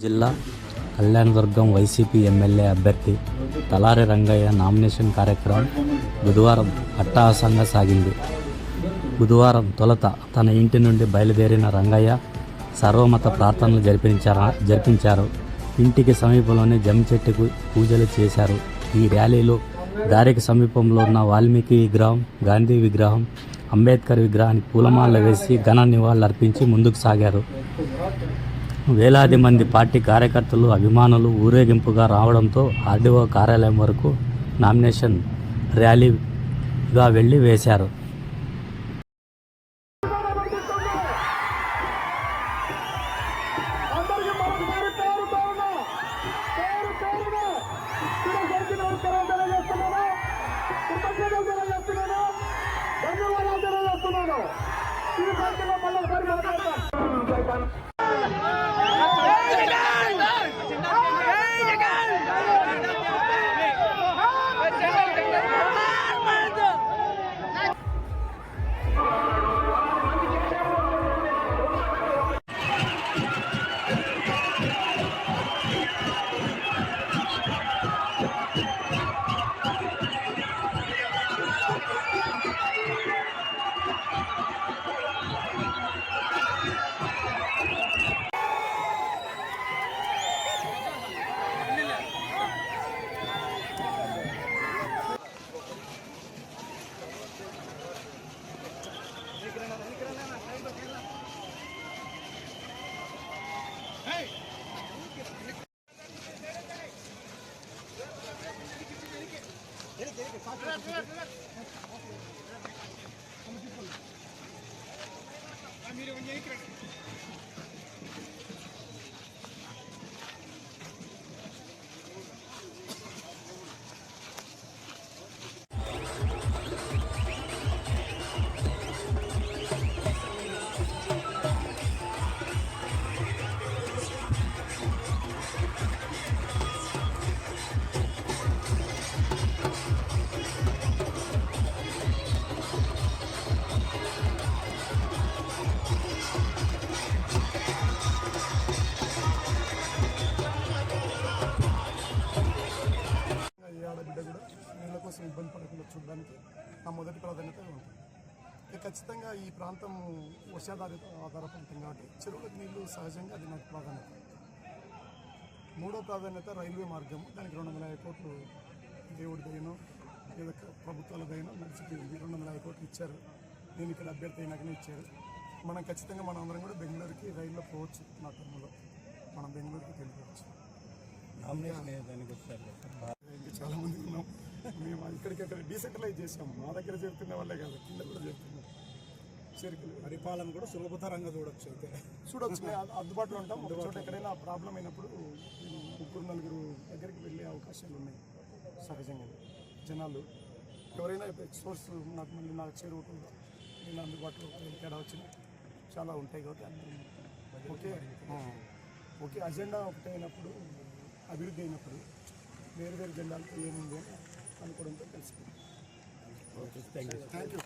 జిల్లా Kalyandurg YCP MLA అభ్యర్థి తలారి Rangayya nomination కార్యక్రమం బుధవారం అట్టహాసంగా సాగింది. బుధవారం తొలుత తన ఇంటి నుండి బయలుదేరిన రంగయ్య సర్వమత ప్రార్థనలు జరిపించారు. ఇంటికి సమీపంలోనే జమ్మి చెట్టుకు పూజలు చేశారు. ఈ ర్యాలీలో దారికి సమీపంలో ఉన్న వాల్మీకి విగ్రహం, గాంధీ విగ్రహం, అంబేద్కర్ విగ్రహానికి పూలమాల వేసి ఘన నివాళులర్పించి ముందుకు సాగారు. వేలాది మంది పార్టీ కార్యకర్తలు, అభిమానులు ఊరేగింపుగా రావడంతో ఆర్డీఓ కార్యాలయం వరకు నామినేషన్ ర్యాలీగా వెళ్లి వేశారు. నీళ్ళ కోసం ఇబ్బంది పడకుండా చూడడానికి నా మొదటి ప్రాధాన్యత ఉంటుంది. ఖచ్చితంగా ఈ ప్రాంతం వర్షాధారిత ఆధారపడుతుంది కాబట్టి చెరువులకు నీళ్లు సహజంగా అది నాకు ప్రాధాన్యత. మూడో ప్రాధాన్యత రైల్వే మార్గం. దానికి 250 కోట్లు దేవుడి దయనో లేదా ప్రభుత్వాల దయనో నడిచిపోయింది. 250 కోట్లు ఇచ్చారు. నేను ఇక్కడ అభ్యర్థి అయినాకనే ఇచ్చారు. మనం ఖచ్చితంగా మనం అందరం కూడా బెంగళూరుకి రైల్లో పోవచ్చు. నా టర్మ్లో మనం బెంగళూరుకి వెళ్ళిపోవచ్చు. ఇంకా చాలామంది ఉన్నాం. మేము ఇక్కడికక్కడ డీసెంట్రలైజ్ చేసాం. మా దగ్గర చేరుతున్న వాళ్ళే కాదు, కింద కూడా చేరుతున్నాం. చేరికలు పరిపాలన కూడా సులభతరంగా చూడొచ్చు. అయితే చూడొచ్చు, అందుబాటులో ఉంటాం. ఒక చోట ఎక్కడైనా ప్రాబ్లం అయినప్పుడు 3-4 దగ్గరికి వెళ్ళే అవకాశాలు ఉన్నాయి. సహజంగా జనాలు ఎవరైనా సోర్స్ నాకు మళ్ళీ నాకు చేరువకుండా నేను అందుబాటులో తేడా వచ్చిన చాలా ఉంటాయి కాబట్టి ఓకే అజెండా ఒకటి అయినప్పుడు, అభివృద్ధి అయినప్పుడు వేరు వేరు జెండాలతో ఏముంది అని అనుకోవడంతో కలిసిపోయింది. Thank you.